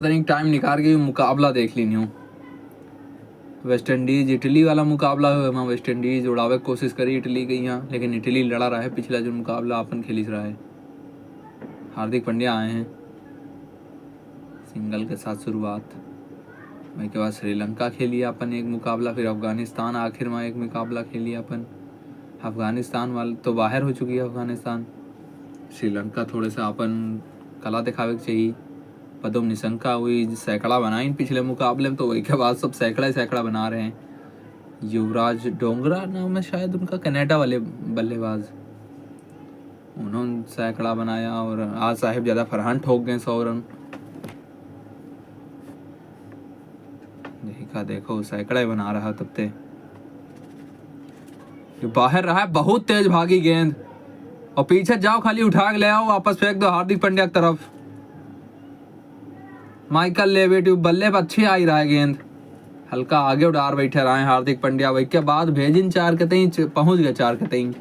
तनिक टाइम निकाल के मुकाबला देख लीनी हूँ। वेस्ट इंडीज इटली वाला मुकाबला है। वेस्ट इंडीज उड़ावे की कोशिश करी इटली के यहाँ, लेकिन इटली लड़ा रहा है। पिछला जो मुकाबला अपन खेलिस रहा है, हार्दिक पांड्या आए हैं सिंगल के साथ शुरुआत। वही के बाद श्रीलंका खेली अपन एक मुकाबला, फिर अफगानिस्तान आखिर में एक मुकाबला खेली अपन। अफगानिस्तान वाले तो बाहर हो चुकी है अफगानिस्तान। श्रीलंका थोड़े सा अपन कला दिखावे के चाहिए। पदम निशंका हुई सैकड़ा बनाई पिछले मुकाबले में, तो वही के बाद सब सैकड़ा ही सैकड़ा बना रहे हैं। युवराज डोंगरा नाम है शायद उनका, कनाडा वाले बल्लेबाज, उन्होंने सैकड़ा बनाया। और आज साहिब ज़्यादा फरहान ठोक गए 100 रन। देखो सैकड़ा ही बना रहा तब ते बाहर रहा है। बहुत तेज भागी गेंद, और पीछे जाओ खाली उठा के ले आओ, वापस फेंक दो हार्दिक पांड्या की तरफ। माइकल लेविट बल्ले पर अच्छी आई रहा है गेंद, हल्का आगे उड़ार बैठे रहे हैं हार्दिक पांड्या। वही के बाद भेजिन 4 के तई पहुंच गए 4 के तई।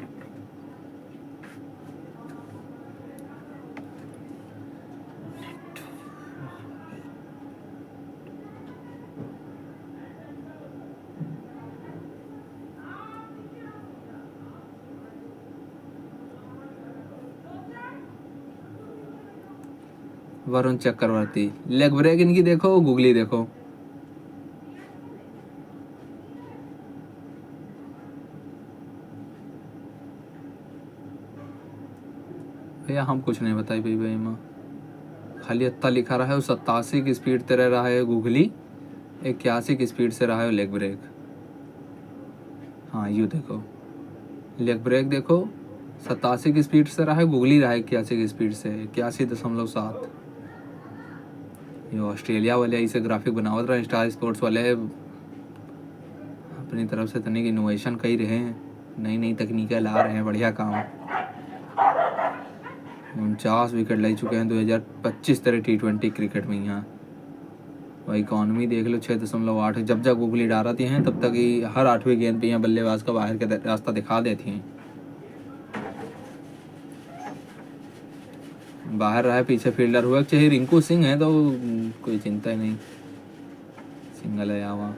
वरुण चक्रवर्ती लेग ब्रेक इनकी देखो, गुगली देखो। भैया हम कुछ नहीं बताई भाई माँ, खाली इतना लिखा रहा है। 87 की स्पीड से रह रहा है गुगली, 81 की स्पीड से रहा है लेग ब्रेक। हाँ यू देखो लेग ब्रेक देखो, 87 की स्पीड से रहा है, गुगली रहा है 81 की स्पीड से, 81.7। ये ऑस्ट्रेलिया वाले ऐसे ग्राफिक बनावत रहे, स्टार स्पोर्ट्स वाले अपनी तरफ से तनिक इनोवेशन कर रहे हैं, नई नई तकनीकें ला रहे हैं, बढ़िया काम। 49 विकेट ले चुके हैं 2025 तरह T20 क्रिकेट में यहाँ। और इकॉनमी देख लो 6.8। जब जब गुगली डालती हैं तब तक ही हर 8वीं गेंद पे यहाँ बल्लेबाज का बाहर का रास्ता दिखा देती हैं। बाहर रहा है, पीछे फील्डर हुआ चाहे रिंकू सिंह है तो कोई चिंता ही नहीं, सिंगल है यहाँ।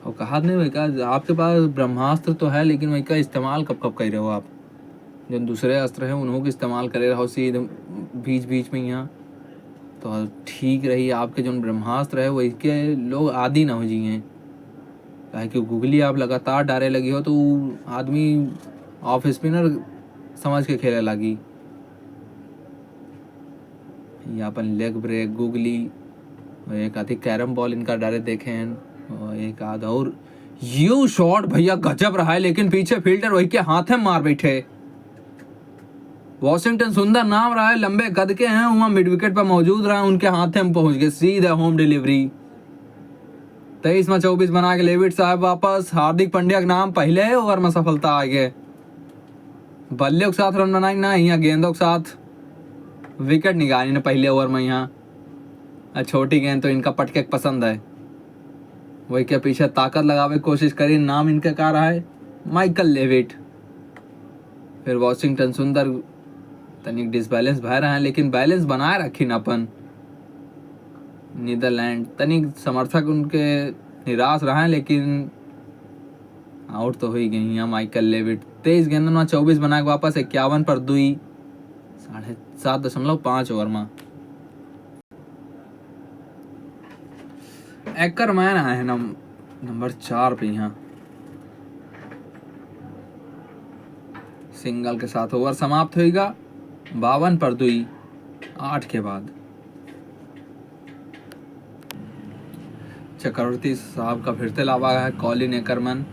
और कहा नहीं भाई का आपके पास ब्रह्मास्त्र तो है, लेकिन वही का इस्तेमाल कब कब कर रहे हो आप। जो दूसरे अस्त्र हैं उन्हों का इस्तेमाल करे रहो सीधे बीच बीच में यहाँ, तो ठीक रही। आपके जो ब्रह्मास्त्र है वही के लोग आदि ना हो जिए, काहे कि गुगली आप लगातार डारे लगी हो तो आदमी ऑफ स्पिनर समझ के खेले लगी। ये अपन लेग ब्रेक गुगली, एक आधी कैरम बॉल इनका डायरेक्ट देखे हैं, और एक आध और यू शॉट भैया गजब रहा है, लेकिन पीछे फील्डर वही के हाथ में मार बैठे। वॉशिंगटन सुंदर नाम रहा है, लंबे कद के हैं, वहां मिड विकेट पर मौजूद रहा, उनके हाथ में पहुंच गए सीधा होम डिलीवरी। 23 में 24 बना के लेविट साहब वापस। हार्दिक पांड्या के नाम पहले ओवर में सफलता आ गए। बल्ले के साथ रन बनाई ना, यहाँ गेंदों के साथ विकेट निकाली ने पहले ओवर में यहाँ। छोटी गेंद तो इनका पटके पसंद है, वही के पीछे ताकत लगावे की कोशिश करी। नाम इनका क्या रहा है, माइकल लेविट। फिर वॉशिंगटन सुंदर तनिक डिसबैलेंस भय रहे हैं, लेकिन बैलेंस बनाए रखी न अपन। नीदरलैंड तनिक समर्थक उनके निराश रहे हैं, लेकिन आउट तो हो ही गई यहाँ माइकल लेविट। 23 गेंदों में 24 बना के वापस 51 पर 2, 7.5 ओवर में। एकर मैन आए हैं नंबर 4 पे यहाँ, सिंगल के साथ ओवर समाप्त होगा 52 पर 2, 8 के बाद। चक्रवर्ती साहब का फिर से लावा है कॉलिन एकरमैन।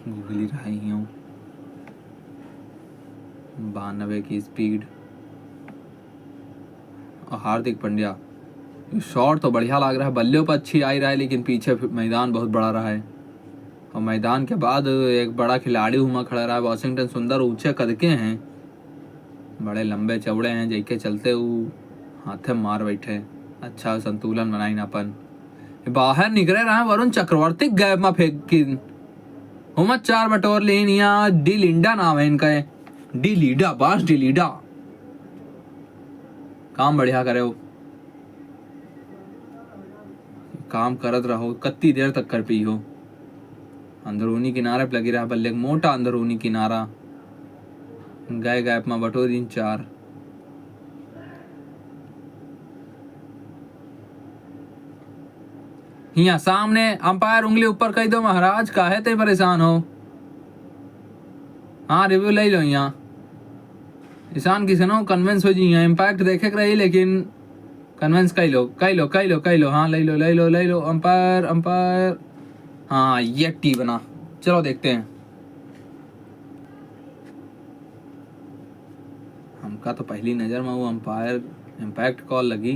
गुगली रही हूँ 92 की स्पीड। और हार्दिक पांड्या शॉट तो बढ़िया लग रहा है, बल्ले पर अच्छी आई रहा है, लेकिन पीछे मैदान बहुत बड़ा रहा है। और मैदान के बाद एक बड़ा खिलाड़ी हुआ खड़ा रहा है। वॉशिंगटन सुंदर ऊंचे कद के हैं, बड़े लंबे चौड़े हैं, जैके चलते वो हाथे मार बैठे। अच्छा संतुलन बनाई अपन। बाहर निकले रहा है वरुण चक्रवर्ती, गैप में फेंक की हुमा 4 बटोर लेन। यहाँ डी लिंडा नाम है इनका, डी लीडा बास डी लीडा। काम बढ़िया करे हो, काम करत रहो, कत्ती देर तक कर पी हो। अंदरूनी किनारे पे लगी रहा बल्ले, मोटा अंदरूनी किनारा गए गैप में बटोरीन 4। यहाँ सामने अंपायर उंगली ऊपर कही दो महाराज, काहे ते परेशान हो। हाँ रिव्यू ले लो यहाँ, ईशान किसी नो कन्विंस हो जी। यहाँ इम्पैक्ट देखे के रही लेकिन कन्विंस कई लो। हाँ ले लो अंपायर अंपायर। हाँ ये टी बना, चलो देखते हैं। हमका तो पहली नज़र में वो अंपायर इम्पैक्ट कॉल लगी।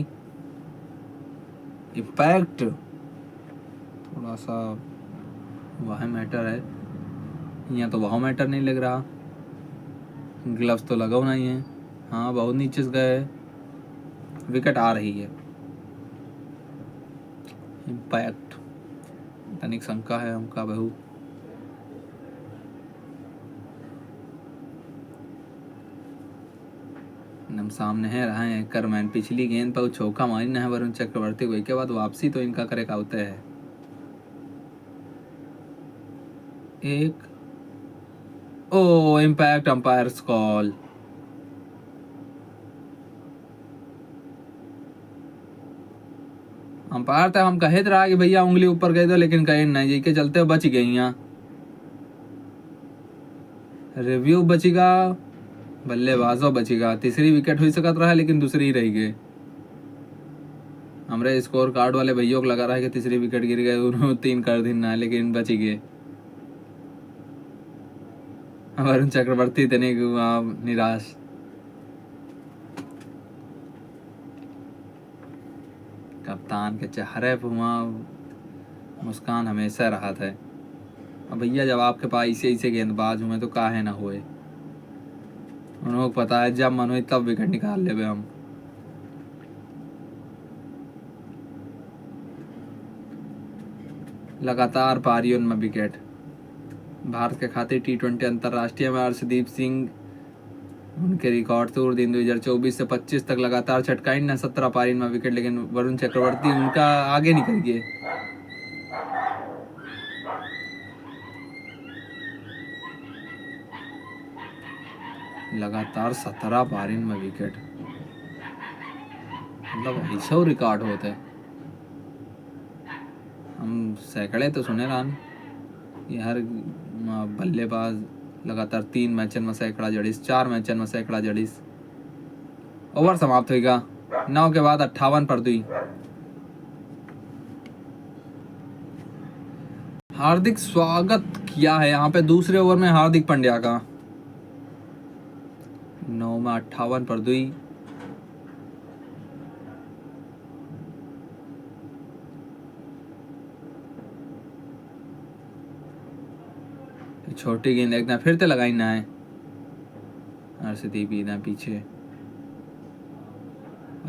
इम्पैक्ट थोड़ा सा वह मैटर है, यहाँ तो वह मैटर नहीं लग रहा। ग्लव्स तो लगा नहीं है। हाँ बहुत नीचे से गए, विकेट आ रही है। इम्पैक्ट तनिक शंका है हमका बहु। हम सामने है रहा है करमैन, पिछली गेंद पर चौका मारी न है वरुण चक्रवर्ती को, के बाद वापसी तो इनका करे काउते है। एक ओ इम्पैक्ट अंपायर कॉल। अंपायर तो हम कहे रहा कि भैया उंगली ऊपर गए थे, लेकिन कहे नहीं जी के चलते बच गई। यहाँ रिव्यू बचेगा, बल्लेबाजों बचेगा। तीसरी विकेट हुई सकत रहा लेकिन दूसरी रह गई। हमरे स्कोर कार्ड वाले भैया को लगा रहा है कि तीसरी विकेट गिर गए, उन्होंने 3 कर दिन ना, लेकिन बच गए। वरुण चक्रवर्ती तने निराश। कप्तान के चेहरे पर मुस्कान हमेशा रहा था। अब भैया जब आपके पास ऐसे गेंदबाज हुए तो काहे ना हुए। उनको पता है जब मन हुई तब विकेट निकाल ले हम। लगातार पारियों में विकेट। भारत के खातिर T20 अंतर्राष्ट्रीय में अर्शदीप सिंह उनके रिकॉर्ड तोड़ दिन 2024 से 25 तक लगातार छटकाई न 17 पारी में विकेट, लेकिन वरुण चक्रवर्ती उनका आगे निकल गए। लगातार 17 पारी में विकेट, मतलब ऐसा रिकॉर्ड होते। हम सैकड़े तो सुने रान, ये हर बल्लेबाज लगातार 3 मैचन में सैकड़ा जड़ीस, 4 मैचन में सैकड़ा जड़ीस। ओवर समाप्त होगा 9 के बाद 58 पर 2। हार्दिक स्वागत किया है यहाँ पे दूसरे ओवर में हार्दिक पांड्या का। 9 में 58 पर 2। छोटी गेंद एक ना फिर से लगाई ना है अर्शदीप ना पीछे।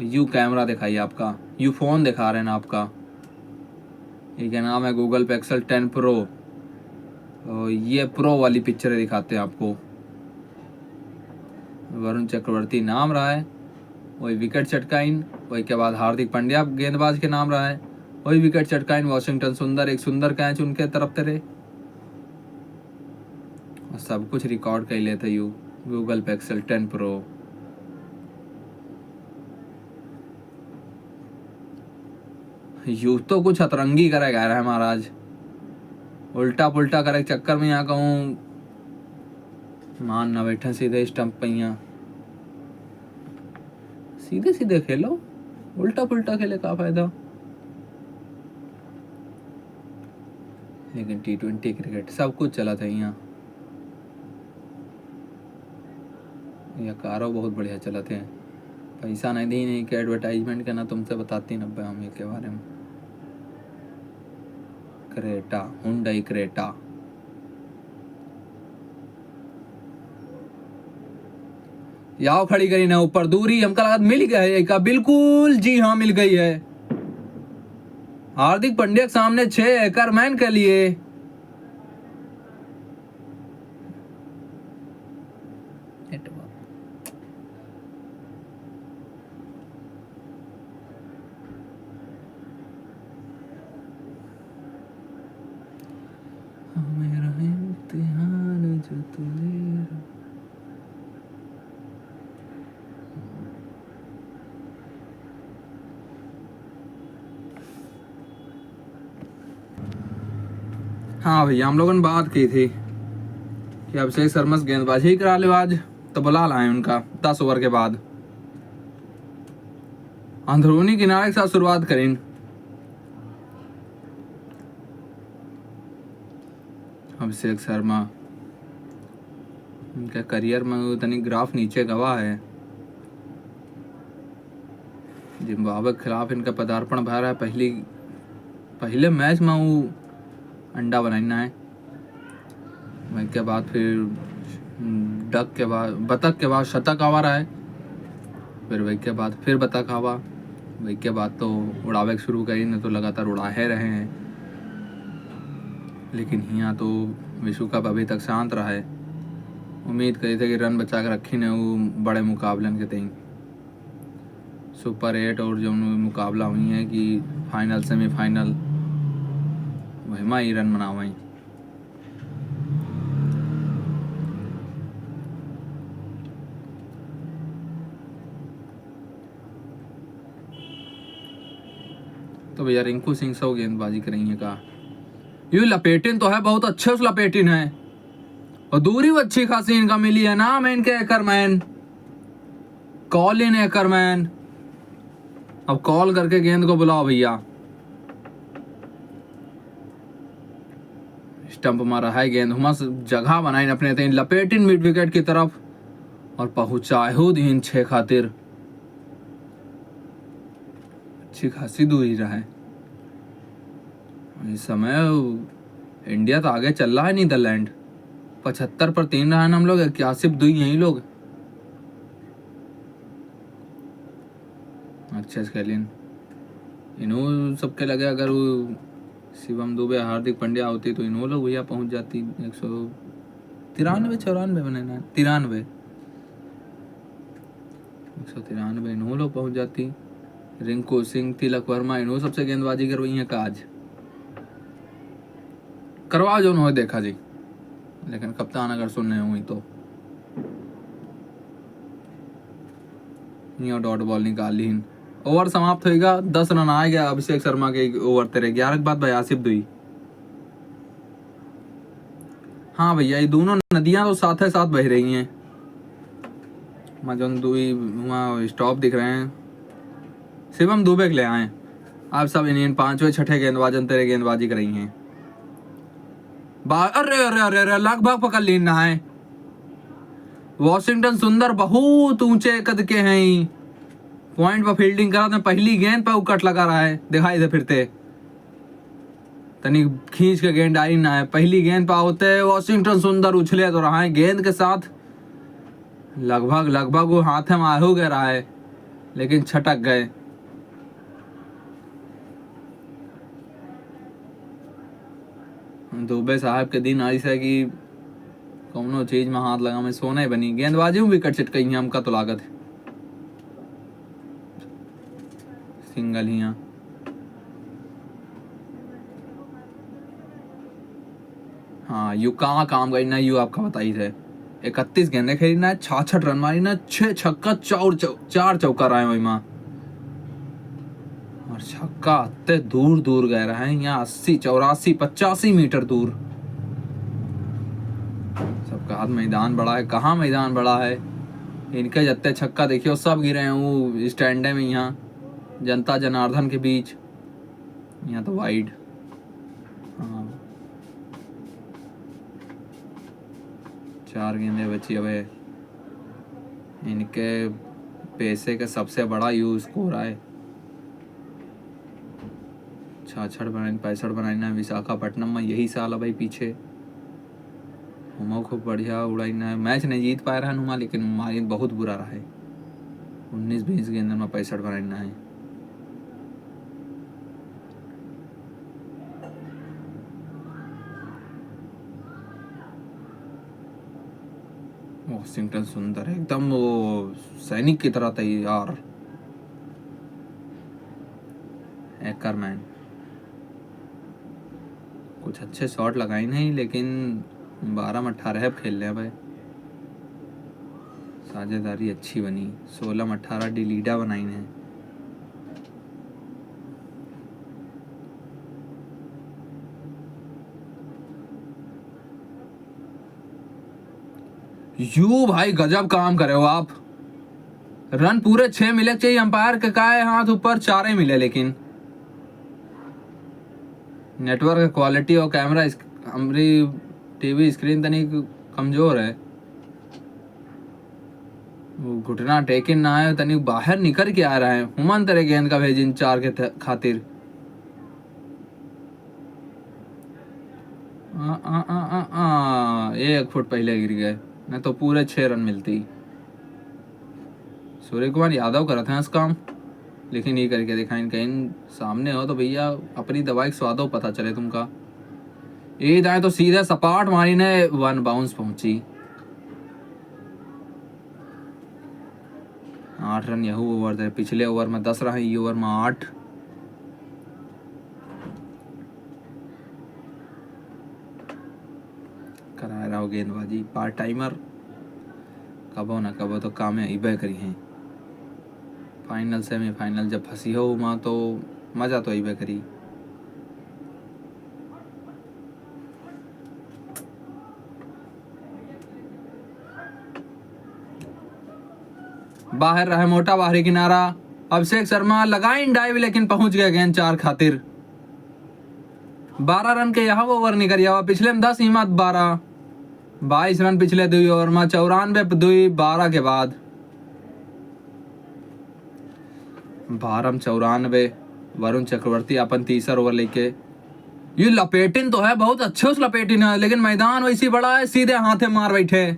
यू कैमरा दिखाइए आपका, यू फोन दिखा रहे हैं ना आपका। ये नाम है गूगल पिक्सल 10 प्रो। और ये प्रो वाली पिक्चर दिखाते हैं आपको। वरुण चक्रवर्ती नाम रहा है, वही विकेट चटकाइन। वही के बाद हार्दिक पांड्या गेंदबाज के नाम रहा है, वही विकेट चटकाइन। वॉशिंगटन सुंदर एक सुंदर कैच उनके तरफ तेरे, और सब कुछ रिकॉर्ड कर लेते you Google pixel 10 pro. You तो कुछ अतरंगी करेगा रहा है महाराज, उल्टा पुल्टा करे चक्कर में। यहाँ कहूँ मान ना बैठा सीधे स्टंप पे। यहाँ सीधे सीधे खेलो, उल्टा पुल्टा खेले का फायदा। लेकिन T20 क्रिकेट सब कुछ चला था यहाँ। यह कारो बहुत बढ़िया चला थे। पैसा नहीं दी नहीं कि एडवर्टाइजमेंट करना, तुमसे बताती नब्बे हम के बारे में। Creta, Hyundai Creta. याव खड़ी करी ना ऊपर दूरी, हमका लगा मिल गया है का। बिल्कुल जी हाँ मिल गई है। हार्दिक पांड्या के सामने 6 एकड़ मैन के लिए। जो तुम्हें हाँ भैया, हम लोगों ने बात की थी कि अभिषेक शर्मा से गेंदबाजी ही करा ले आज, तो बुला लाए उनका 10 ओवर के बाद। अंदरूनी किनारे के साथ शुरुआत करें। अभिषेक शर्मा उनके करियर में उतनी ग्राफ नीचे गवा है। जिम्बाब्वे के खिलाफ इनका पदार्पण भर है। पहले मैच में वो अंडा बनाना है, वही के बाद फिर डक के बाद बतख के बाद शतक आवा रहा है, फिर वही के बाद फिर बतख आवा, वही के बाद तो उड़ावे शुरू करी, न तो लगातार उड़ाहे रहे हैं। लेकिन यहाँ तो विश्व कप अभी तक शांत रहा है। उम्मीद करी थे कि रन बचा कर रखी ने वो बड़े मुकाबलन के तई सुपर 8 और जो मुकाबला हुई है कि फाइनल सेमीफाइनल वही में ही रन बनावाई। तो भैया रिंकू सिंह सौ गेंदबाजी करेंगे का, ये लपेटिन तो है, बहुत अच्छे उस लपेटिन है और दूरी भी अच्छी खासी इनका मिली है। नाम है इनके एकरमैन, कॉलिन एकरमैन। अब कॉल करके गेंद को बुलाओ भैया। स्टंप मारा है गेंद, हुमा जगह बनाई अपने तीन, लपेटिन मिड विकेट की तरफ और पहुंचाए हो दिन 6 खातिर। अच्छी खासी दूरी रहा है। इस समय इंडिया तो आगे चल रहा है नीदरलैंड, 75 पर 3 रहा है हम लोग, 81 2 यही लोग। अच्छे से खेलिन इन्हों सबके लगे, अगर वो शिवम दुबे हार्दिक पांड्या होती तो इन्हों लोग भैया पहुंच जाती 193 बने ना, 93 193 इन्हों लोग पहुंच जाती। रिंकू सिंह, तिलक वर्मा इन्हों सबसे गेंदबाजी करवाई है काज करवा जो उन्होंने देखा जी। लेकिन कप्तान अगर सुनने हुई तो डॉट बॉल निकाल ली। ओवर समाप्त होगा, 10 रन आ गया अभिषेक शर्मा के ओवर तेरे 11 के बाद 82 दुई। हाँ भैया, ये दोनों नदियां तो साथ ही साथ बह रही हैं। मजन दुई वहाँ स्टॉप दिख रहे हैं, शिवम दुबे के ले आए। आप सब इंडियन 5वें 6ठे गेंदबाजन तेरे गेंदबाजी कर रही हैं। अरे अरे अरे अरे लगभग पकड़ लेना है। वॉशिंगटन सुंदर बहुत ऊंचे कद के हैं, पॉइंट पर फील्डिंग करा था, पहली गेंद पर कट लगा रहा है, दिखाई दे फिरते तनी खींच के गेंद आई ना है। पहली गेंद पर होते वॉशिंगटन सुंदर उछले तो रहा है गेंद के साथ, लगभग वो हाथ में आ हो गया रहा है, लेकिन छटक गए। दुबे साहब के दिन आई है कि कौनो चीज में हाथ लगा में सोने बनी। गेंदबाजी में विकेट चिटकई हमका तो लागत है सिंगल ही। हाँ यू कहाँ काम करना यू आपका बताई थे। 31 गेंदे खेलना है, 66 रन मारी ना, 6 छक्का 4 चौका रहा है वही माँ, और छक्का इतने दूर दूर गए रहा है यहाँ 80 84 85 मीटर दूर। सबका हाथ मैदान बड़ा है, कहाँ मैदान बड़ा है। इनके जत्ते छक्का देखियो सब गिरे हैं वो स्टैंडे में, यहाँ जनता जनार्दन के बीच, यहाँ तो वाइड। हाँ 4 गेंदे बची। अब इनके पैसे का सबसे बड़ा यूज स्कोर है, 66 बनाए 65 बनाना विशाखापट्टनम में यही साल है भाई पीछे। हुमा खूब बढ़िया उड़ाई है, मैच नहीं जीत पाया रहा हुमा, लेकिन हमारी बहुत बुरा रहा है। 19-20 गेंद में 65 बनाना है। वॉशिंगटन सुंदर है एकदम, वो सैनिक की तरह तैयार। एकरमैन कुछ अच्छे शॉट लगाए नहीं, लेकिन 12 में 18 अब खेल रहे हैं भाई। साझेदारी अच्छी बनी, 16 में 18 डिलीडा बनाई है। यू भाई गजब काम करे हो आप। रन पूरे 6 मिले चाहिए, अंपायर के काय हाथ ऊपर 4 ही मिले, लेकिन नेटवर्क क्वालिटी और कैमरा हमारी टीवी स्क्रीन तनी कमजोर है। वो घुटना टेकिन ना है, तनी बाहर निकल के आ रहा है। हुमान तेरे गेंद का भेजिन 4 के खातिर। आ, 1 फुट पहले गिर गए, नहीं तो पूरे 6 रन मिलती। सूर्य कुमार यादव करते हैं इस काम, लेकिन ये करके दिखाइन कहीं सामने हो तो भैया अपनी दवाई स्वादो पता चले तुमका। ये दाएं तो सीधे सपाट मारी ने 1 बाउंस पहुंची। 8 रन यहू ओवर थे, पिछले ओवर में 10 रहे, ये ओवर में 8। करा रहा हो गेंदबाजी पार्ट टाइमर, कबो ना कबो तो काम इबे करी हैं। फाइनल सेमीफाइनल जब फंसी हो वहाँ तो मजा तो इबे करी। बाहर रहे मोटा बाहरी किनारा, अभिषेक शर्मा लगाइन डाइव, लेकिन पहुंच गए गेंद 4 खातिर। 12 रन के यहाँ ओवर निकल जावा, पिछले में 10 हिम्मत 12, 22 रन पिछले 2 ओवर में, 94 2 12 के बाद 12 में 94। वरुण चक्रवर्ती अपन तीसरा ओवर लेके, ये लपेटिन तो है बहुत अच्छे, उस लपेटिन है, लेकिन मैदान वैसी बड़ा है, सीधे हाथे मार बैठे।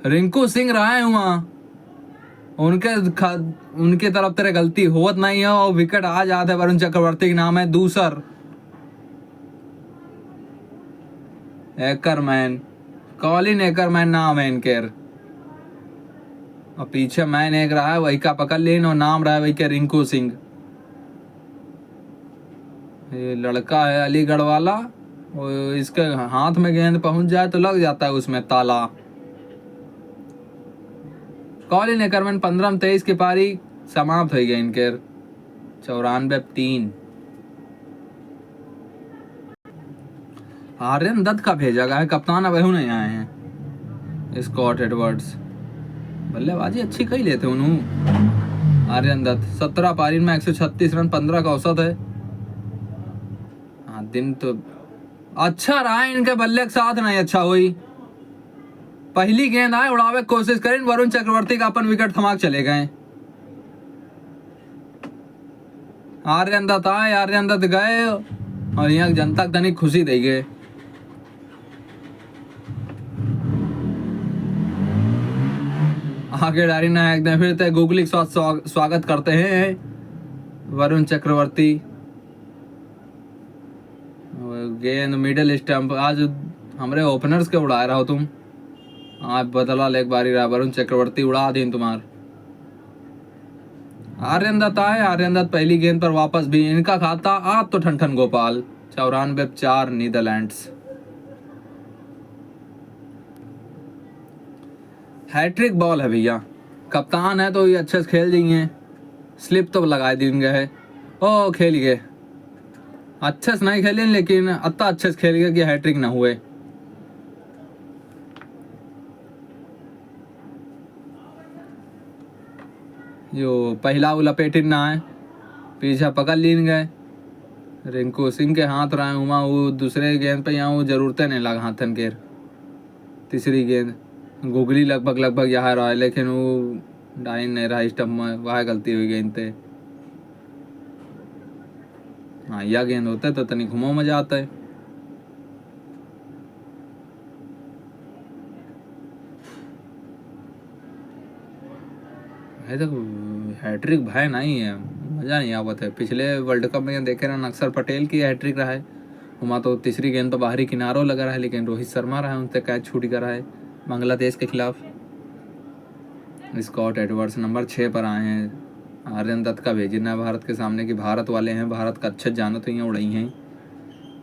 रिंकू सिंह रहा है वहां, उनके तरफ तेरे गलती होत नहीं है, और विकेट आ जाते वरुण चक्रवर्ती के नाम है दूसर। एकरमैन, कॉलिन एकरमैन नाम है इनके, और पीछे मैन एक रहा है वही का पकड़ लेन, और नाम रहा है वही के रिंकू सिंह। ये लड़का है अलीगढ़ वाला, और इसके हाथ में गेंद पहुंच जाए तो लग जाता है उसमें ताला। कॉलिन एकरमैन 15 में 23 की पारी समाप्त हो गई इनके, 94 3। आर्यन दत्त का भेजा गया है कप्तान, अब नहीं आए हैं। स्कॉट एडवर्ड्स बल्लेबाजी अच्छी कही लेते उन्होंने। आर्यन दत्त 17 पारी में 136 रन, 15 का औसत है। हाँ दिन तो अच्छा रहा इनके बल्ले के साथ, नहीं अच्छा हुई। पहली गेंद आए उड़ावे की कोशिश करें, वरुण चक्रवर्ती का अपन विकेट थमा चले गए। आर्यन दत्त आए, आर्यन दत्त गए, और यहाँ जनता को तनिक खुशी दे गए। आगे डारी नायक ने फिर गूगली स्वागत करते हैं वरुण चक्रवर्ती। गेंद मिडिल स्टंप, आज हमारे ओपनर्स के उड़ा रहा हो तुम, आज बदला एक बारी रहा, वरुण चक्रवर्ती उड़ा दी तुम्हार। आर्यन दत्त आए, आर्यन दत्त पहली गेंद पर वापस भी, इनका खाता आज तो ठन गोपाल। 94 4 नीदरलैंड्स। हैट्रिक बॉल है भैया, कप्तान है तो ये अच्छे से खेल देंगे। स्लिप तो लगा देंगे है, ओ खेल गए अच्छे से, नहीं खेले लेकिन अत्ता अच्छे से खेल गए कि हैट्रिक ना हुए। जो पहला वो लपेटिन ना है, पीछा पकड़ लीन गए। रिंकू सिंह के हाथ रहे हुआ, वो दूसरे गेंद पे यहाँ वो जरूरतें नहीं लगा हाथन के। तीसरी गेंद गुगली लगभग यहाँ रहा है, लेकिन वो डाइन नहीं रहा स्टम्प में, वह गलती हुई गेंद पे। हाँ यह गेंद होता है तो तनी घुमाओ मजा आता है। देखो हैट्रिक भाई नहीं है, मजा नहीं आवत है। पिछले वर्ल्ड कप में देखे ना, अक्षर पटेल की हैट्रिक रहा है, वहाँ तो तीसरी गेंद तो बाहरी किनारों लगा रहा है, लेकिन रोहित शर्मा रहा है उनसे कैच छूट कर रहा है बांग्लादेश के खिलाफ। स्कॉट एडवर्ड्स नंबर 6 पर आए हैं। आर्यन दत्त का भेजना है भारत के सामने कि भारत वाले हैं, भारत का अच्छे जानो तो यहाँ उड़ाई हैं।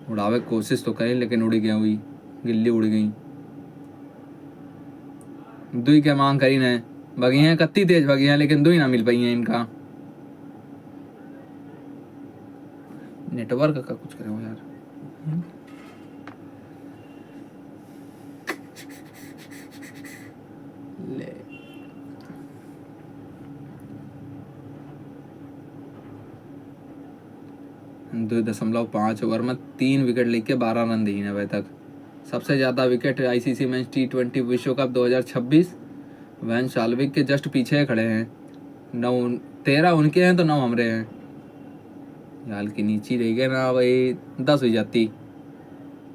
उड़ावे की कोशिश तो करी लेकिन उड़ गया, हुई गिल्ली उड़ गई। दुई के मांग करी ने भगी हैं, कत्ती तेज भगी हैं लेकिन दुई ना मिल पाई हैं इनका। नेटवर्क का कुछ करे हो यार। ले 2.5 ओवर में 3 विकेट लेके 12 रन दिए अभी तक। सबसे ज़्यादा विकेट आईसीसी मेंस T20 विश्व कप 2026 वैन शाल्विक के जस्ट पीछे खड़े हैं। 13 उनके हैं तो 9 हमरे हैं। याल की नीची रह गए ना भाई, 10 हो जाती,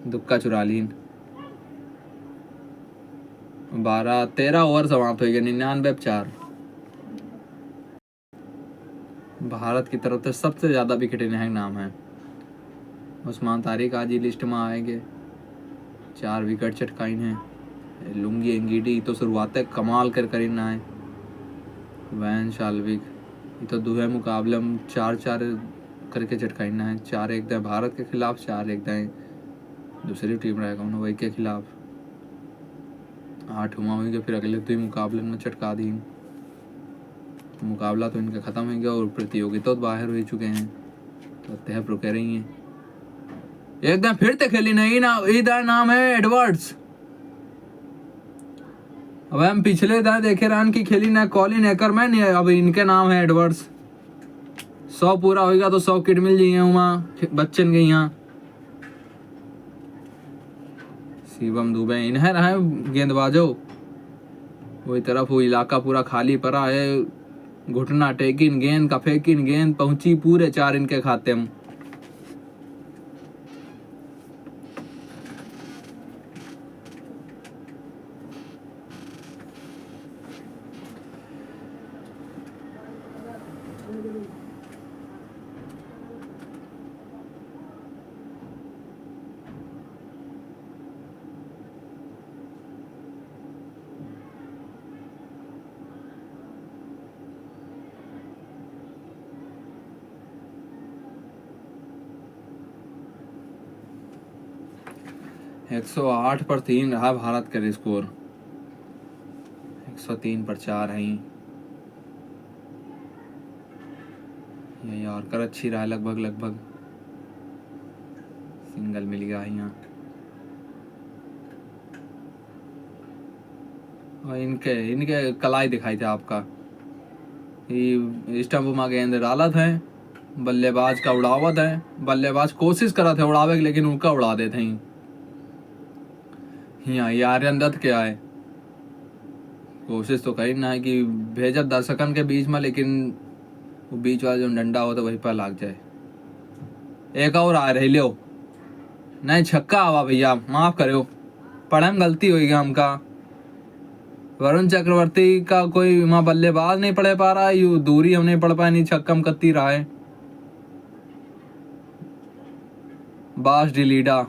दुक्का चुरा ली। 13 ओवर समाप्त हो गए, 99 4। भारत की तरफ से सबसे ज़्यादा विकेट इन्हें नाम है। उस्मान तारिक आज ही लिस्ट में आएंगे, 4 विकेट चटकाइन हैं। लुंगी एंगीडी तो शुरुआत कमाल कर ना है। वैन शाल्विक ये तो दूसरे मुकाबले में 4-4 करके चटकाइना है। 4 एक दें भारत के खिलाफ, 4 एक दें दूसरी टीम रहेगा उन्होंने वही के खिलाफ। 8 हुआ होंगे, फिर अगले 2 मुकाबले में चटका दी। मुकाबला तो इनका ख़त्म हो गया और प्रतियोगिता तो बाहर हो चुके हैं, तो तहप रुके रही हैं। एकदम फिर ते खेली नहीं ना, इधर नाम है एडवर्ड्स। अब हम पिछले दाएं देखे रन की खेली ना कॉलिन एकरमैन, अब इनके नाम है एडवर्ड्स। 100 पूरा होगा तो 100 किट मिल जाइए वहाँ बच्चन के यहाँ। शिवम दुबे इन्हें रहे गेंदबाजो, वही तरफ वो इलाका पूरा खाली पड़ा है। घुटना टेकिन गेंद का फेंकिन गेंद पहुंची पूरे 4 इनके खाते में। एक 108 पर 3 रहा भारत का स्कोर, 103 पर 4 है। ये यॉर्कर अच्छी रहा, लगभग सिंगल मिल गया यहाँ। और इनके कलाई दिखाई थे आपका, ये स्टंप में गेंद डालत है, बल्लेबाज का उड़ावत है। बल्लेबाज कोशिश करा थे उड़ावे लेकिन उनका उड़ा देते हैं। यहाँ ये आर्यन दत्त क्या है, कोशिश तो करी ना है कि भेजा दर्शकन के बीच में, लेकिन वो बीच वाला जो डंडा हो तो वहीं पर लग जाए। एक और आ रही लो, नहीं छक्का आवा भैया, माफ करो, पढ़े में गलती हुई गया हमका। वरुण चक्रवर्ती का कोई वहाँ बल्लेबाज नहीं पढ़े पा रहा है, यू दूरी हम नहीं पढ़ पाए, नहीं छक्का में कत्ती रहा है। बास डिलीडा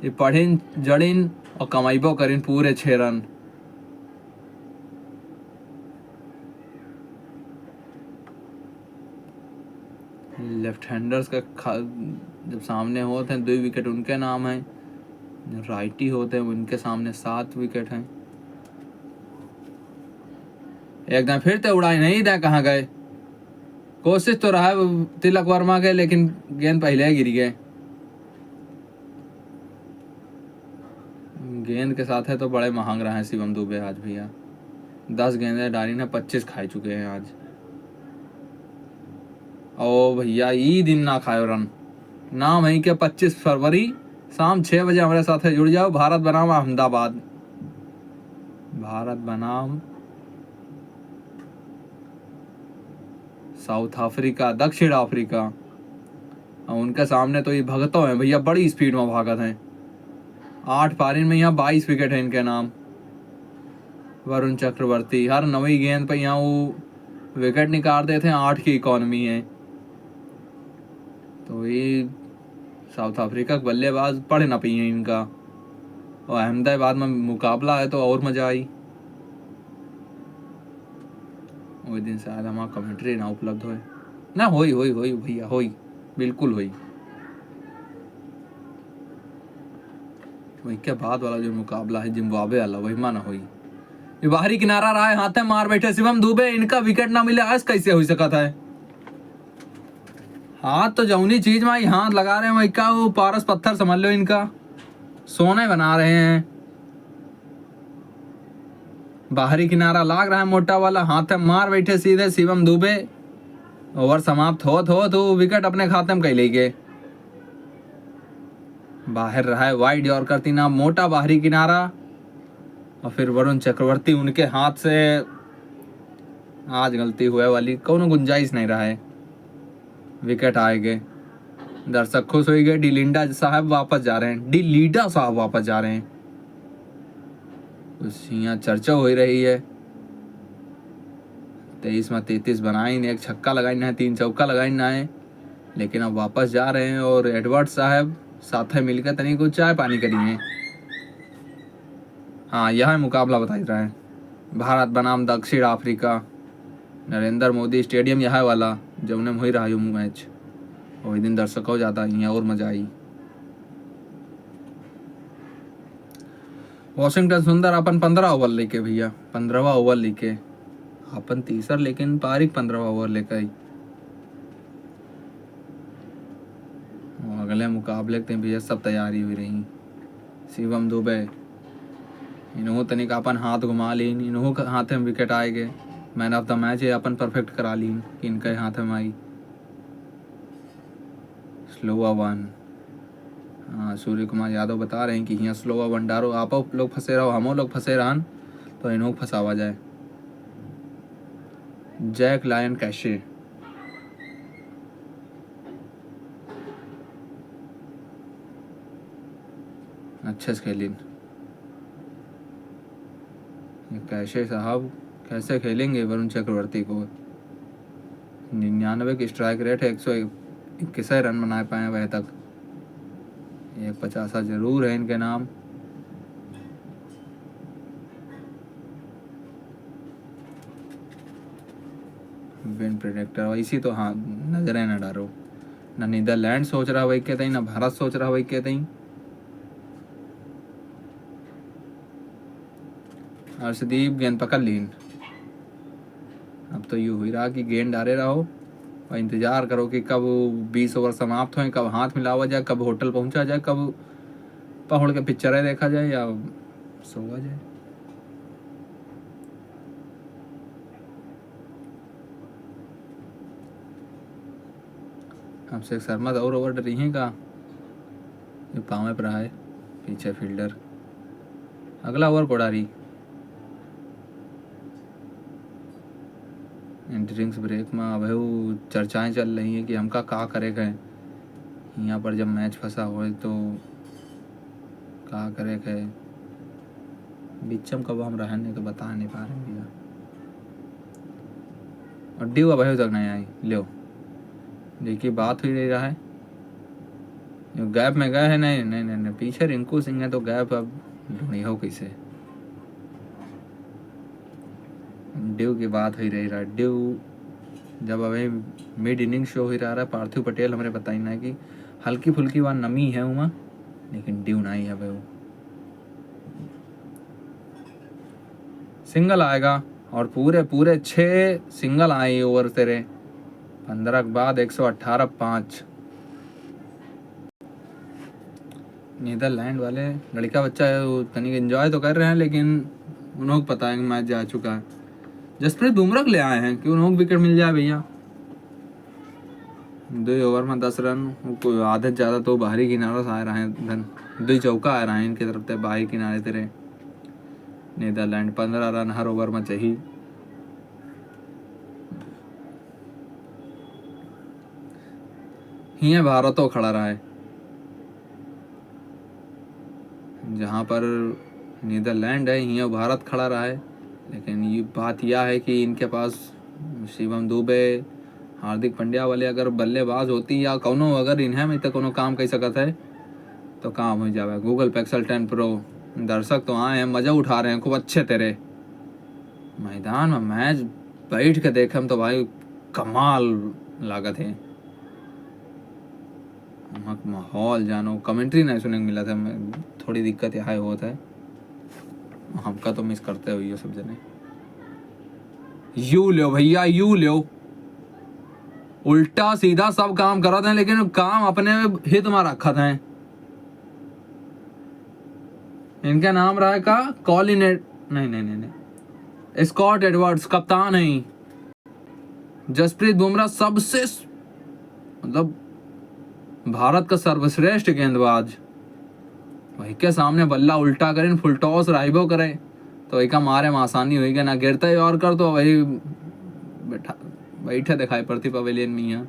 ये पढ़िन जड़िन और कमाइबो करिन पूरे 6 रन। लेफ्ट हैंडर्स का जब सामने होते हैं 2 विकेट उनके नाम है, राइटी होते हैं उनके सामने 7 विकेट हैं। एकदम फिर तो उड़ाई नहीं दे, कहाँ गए। कोशिश तो रहा तिलक वर्मा के, लेकिन गेंद पहले ही गिर गए। गेंद के साथ है तो बड़े महंग रहे हैं शिवम दुबे आज भैया। 10 गेंदें डाली ने 25 खा चुके हैं आज। ओ भैया ई दिन ना खायो रन, नाम है क्या 25 फरवरी शाम 6 बजे हमारे साथ जुड़ जाओ। भारत बनाम अहमदाबाद, भारत बनाम साउथ अफ्रीका, दक्षिण अफ्रीका। और उनके सामने तो ये भगतों हैं भैया, बड़ी स्पीड में भागत हैं। 8 पारी में यहाँ 22 विकेट है इनके नाम। वरुण चक्रवर्ती हर 9वीं गेंद पर यहाँ वो विकेट निकाल देते हैं, 8 की इकॉनमी है। तो ये साउथ अफ्रीका के बल्लेबाज पढ़ ना पाई इनका। और अहमदाबाद में मुकाबला है तो और मजा आई। वही दिन शायद हमारा कमेंट्री ना उपलब्ध हो ना, होई भैया, होई बिल्कुल होई। वही के बाद वाला जो मुकाबला है जिम्बाब्वे वाला वही माना हुई, ये बाहरी किनारा रहा है, हाथे मार बैठे शिवम दुबे, इनका विकेट ना मिले आज कैसे हो सकता है। हाथ तो जौनी चीज में हाथ लगा रहे हैं वही का वो पारस पत्थर समझ लो, इनका सोने बना रहे हैं। बाहरी किनारा लाग रहा है मोटा वाला, हाथ में मार बैठे सीधे शिवम दुबे। ओवर समाप्त हो तो विकेट अपने खाते में कई लेके बाहर रहा है वाइड यॉर्कर तीना मोटा बाहरी किनारा, और फिर वरुण चक्रवर्ती उनके हाथ से आज गलती हुए वाली कोनो गुंजाइश नहीं रहा है, विकेट आएंगे। दर्शक खुश हो गए, डिलिंडा साहब वापस जा रहे हैं, डिलीडा साहब वापस जा रहे हैं, यहाँ चर्चा हो रही है। 23 में 33 बनाई ने, एक छक्का लगाई ना है, 3 चौका लगाई ना है, लेकिन अब वापस जा रहे हैं। और एडवर्ड साहब साथ मिलकर तनी कुछ चाय पानी करिए। हाँ यह मुकाबला बता रहा है, भारत बनाम दक्षिण अफ्रीका, नरेंद्र मोदी स्टेडियम यह वाला जमुने में हो रहा है मैच। वही दिन दर्शकों जाता यहाँ और मजा आई। वॉशिंगटन सुंदर अपन 15 ओवर लेके भैया, 15वां ओवर लेके अपन तीसरा, लेकिन पारिक 15वां ओवर लेकर आई। अगले मुकाबले के भैया सब तैयारी हुई रही। शिवम दुबे इन्हों तनिक अपन हाथ घुमा ली, इन्हों हाथ में विकेट आएगे। मैन ऑफ द मैच ये अपन परफेक्ट करा ली कि इनके हाथ में आई। स्लोवा वन, हाँ सूर्य कुमार यादव बता रहे हैं कि यहाँ स्लोवा वन डारो, आप लोग फंसे रहो हम लोग फंसे रहन तो इन्हों फंसावा जाए। जैक लायन कैशे, अच्छे से खेलिन। कैशे साहब कैसे खेलेंगे वरुण चक्रवर्ती को, 99 की स्ट्राइक रेट है, 121 रन बना पाए वह तक, 150 जरूर है इनके नाम। विन प्रेडिक्टर वैसी तो हाँ नजरें न डारो, ना नीदरलैंड सोच रहा वही कहते ना भारत सोच रहा वही कहते। अर्शदीप गेंद पकड़ लीन, अब तो यूँ हुई रहा कि गेंद डाले रहो और इंतजार करो कि कब 20 ओवर समाप्त हो, कब हाथ मिलावा जाए, कब होटल पहुंचा जाए, कब पहुड़ के पिक्चरें देखा जाए या सोवा जाए। अभिषेक शर्मा और ओवर डरी है का, ये पाँव पर है पीछे फील्डर, अगला ओवर कोडारी। ड्रिंक्स ब्रेक में अब वो चर्चाएं चल रही हैं कि हमका का करे गए यहाँ पर जब मैच फंसा हो तो का करे गए। बिचम कब हम रहने तो बता नहीं पा रहे भैया, और ड्यू अब तक नहीं आई। लो देखिए बात ही नहीं रहा है, गैप में गए हैं, नहीं नहीं नहीं, नहीं। पीछे रिंकू सिंह है तो गैप अब ढूंढी हो कैसे। ड्यू की बात हो रही रहा, ड्यू जब अभी मिड इनिंग शो हो रहा है, पार्थिव पटेल हमारे बताई ना कि हल्की फुल्की वहाँ नमी है वहाँ, लेकिन ड्यू नहीं है वो। सिंगल आएगा और पूरे पूरे 6 सिंगल आए ओवर तेरे, 15 के बाद 118 5। नीदरलैंड वाले लड़का बच्चा है वो तनिक एंजॉय तो कर रहे हैं, लेकिन उन्होंने पता है कि मैच जा चुका है। जसप्रीत बुमराह ले आए हैं कि उन्होंने विकेट मिल जाए भैया। 2 ओवर में 10 रन, कोई आदत ज़्यादा तो बाहरी किनारों से आ रहे हैं, 2 चौका आ रहे हैं इनकी तरफ से बाहरी किनारे तेरे। नीदरलैंड 15 रन हर ओवर में चाहिए। यहाँ भारत तो खड़ा रहा है, जहाँ पर नीदरलैंड है यहाँ भारत खड़ा रहा है, लेकिन ये बात यह है कि इनके पास शिवम दुबे, हार्दिक पांड्या वाले अगर बल्लेबाज होती या कौनो अगर इन्हें में तक कोनो काम कर सकता है तो काम हो जाए। गूगल पिक्सल 10 प्रो दर्शक तो आए हैं, मज़ा उठा रहे हैं खूब अच्छे तेरे मैदान में। मैच बैठ के देखे हम तो भाई कमाल लागत है। वहाँ का माहौल जानो, कमेंट्री नहीं सुनने को मिला था। मैं थोड़ी दिक्कत यहाँ होता है, हमका तो मिस करते हो ये सब जने। यू लो भैया, यू लो, उल्टा सीधा सब काम करते हैं, लेकिन काम अपने हित में रखते हैं। इनका नाम रहा का कॉलिनेट, नहीं नहीं नहीं नहीं, स्कॉट एडवर्ड्स कप्तान है। जसप्रीत बुमराह सबसे मतलब भारत का सर्वश्रेष्ठ गेंदबाज, वही के सामने बल्ला उल्टा करें, फुल टॉस राइबो करे तो वही का मारे में आसानी हुई ना, गिरता ही और कर तो वही बैठे दिखाई पड़ती पवेलियन में यहाँ।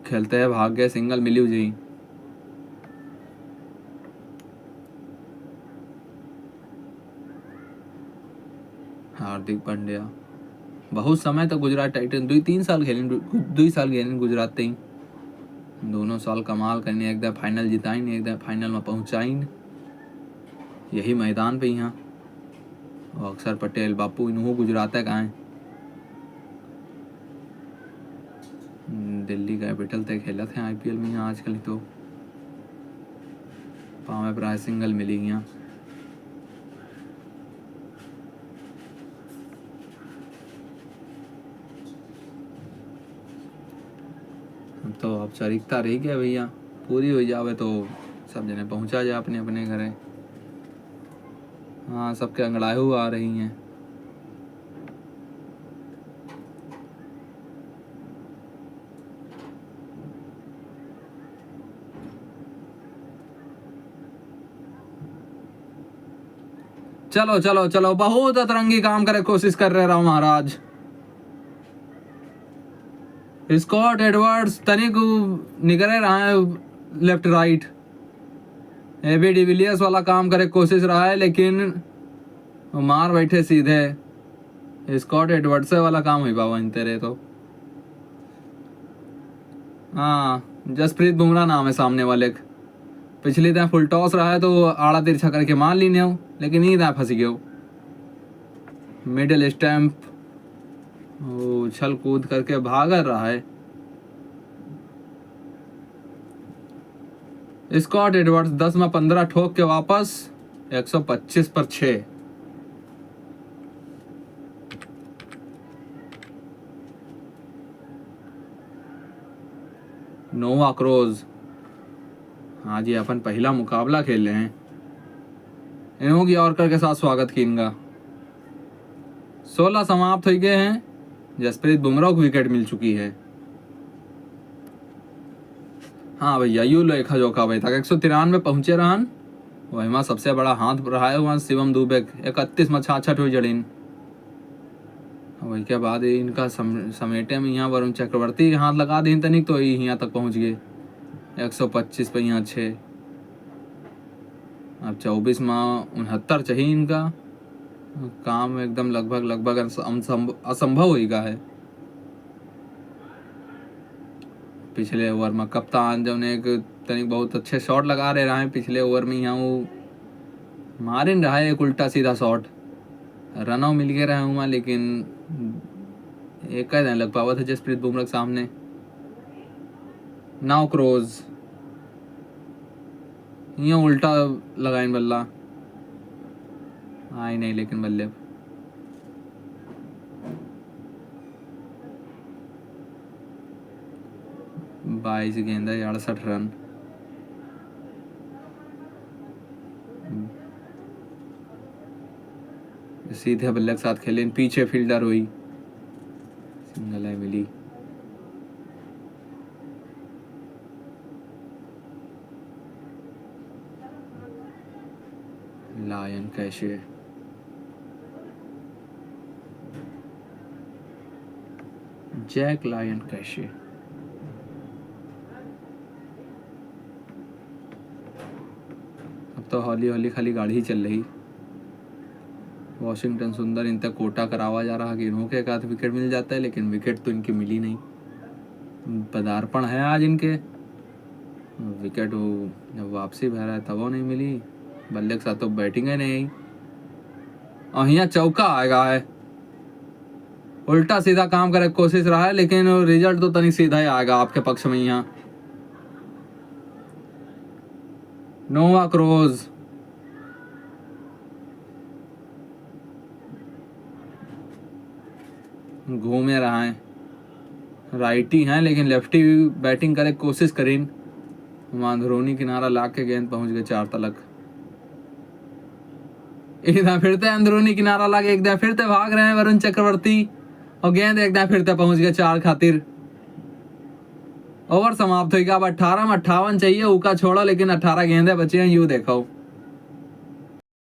खेलते हैं, भाग गए, सिंगल मिली जी। हार्दिक पांड्या बहुत समय तक गुजरात टाइटन 2-3 साल खेलें, 2 साल खेलें गुजरात ही, दोनों साल कमाल करने, एक दफा फाइनल जिताइन, एक दफा फाइनल में पहुंचाइन, यही मैदान पे यहाँ। और अक्षर पटेल बापू इन्हों गुजरात का है, दिल्ली कैपिटल तक खेला थे IPL में यहाँ। आजकल तो पावे प्राय सिंगल मिली यहाँ। तो औपचारिकता रही गया भैया, पूरी हो जावे तो सब जने पहुंचा जाए अपने अपने घरे। हाँ, सबके अंगड़ाए हुए आ रही हैं। चलो चलो चलो, बहुत अतरंगी काम करे कोशिश कर रहे रहो महाराज। स्कॉट एडवर्ड्स तनिक निकले रहा है लेफ्ट राइट, एबी डिविलियर्स वाला काम करे कोशिश रहा है, लेकिन मार बैठे सीधे। स्कॉट एडवर्ड्स वाला काम हुई बाबा इन तेरे तो। हाँ, जसप्रीत बुमराह नाम है सामने वाले। पिछली तरह फुल टॉस रहा है तो आड़ा तिरछा करके मार लीने हो, लेकिन ये तरह फंस गए। मिडिल स्टैम्प उछल कूद करके भाग रहा है। स्कॉट एडवर्ड्स 10 में 15 ठोक के वापस 125 पर 6। नोवा क्रोज, हाँ जी, अपन पहला मुकाबला खेल रहे हैं। इन्हों की ऑर्कर के साथ स्वागत की इनका। 16 समाप्त हो गए हैं। जसप्रीत बुमराह को विकेट मिल चुकी है। हाँ भैया, यू लो एक जोखा भाई तक 193 पहुंचे रहन। वही में सबसे बड़ा हाथ रहा है वहाँ शिवम दुबे 31 में 66 हुई जड़ीन। वही के बाद इनका समेटे में यहाँ वरुण चक्रवर्ती हाथ लगा दी तनिक तो यहाँ तक पहुँच गए 125 पे यहाँ 6। अब 24 में 69 चाहिए इनका, काम एकदम लगभग असंभव हो गया है। पिछले ओवर में कप्तान जब ने एक तनिक बहुत अच्छे शॉट लगा रहे हैं, पिछले ओवर में यहाँ वो मारिन रहा है एक उल्टा सीधा शॉट, रनआउट मिल गया रहा हूँ, लेकिन एक का नहीं लग पावा था जसप्रीत बुमराह के सामने। नाउ क्रोज यहाँ उल्टा लगाइन बल्ला आई नहीं, लेकिन बल्ले 22 गेंदा 68 रन। सीधे बल्ले के साथ खेले, पीछे फील्डर हुई, सिंगल है मिली। लायन कैशे, जैक लायन कैशे। अब तो हौली हौली खाली गाड़ी ही चल रही। वॉशिंगटन सुंदर इन तक कोटा करावा जा रहा कि इन्हों के एक आध विकेट मिल जाता है, लेकिन विकेट तो इनकी मिली नहीं। पदार्पण है आज इनके, विकेट वो जब वापसी बह रहा है तब वो नहीं मिली, बल्ले के साथ तो बैटिंग है नहीं। और यहाँ चौका आएगा है, उल्टा सीधा काम करे कोशिश रहा है, लेकिन रिजल्ट तो तनी सीधा ही आएगा आपके पक्ष में। यहाँ नोवा क्रोज घूमे रहा है, राइटी हैं लेकिन लेफ्टी बैटिंग करे कोशिश करीन। अंदरूनी किनारा लाके गेंद पहुंच गए 4 तलक। एक दां फिरते अंदरूनी किनारा लाके एक दां फिरते भाग रहे हैं वरुण चक्रवर्ती, और गेंद एक दां फिरते पहुंच गए 4 खातिर। ओवर समाप्त होगा। अब 18 में 58 चाहिए, उका छोड़ा, लेकिन 18 गेंदे बचे हैं। यू देखो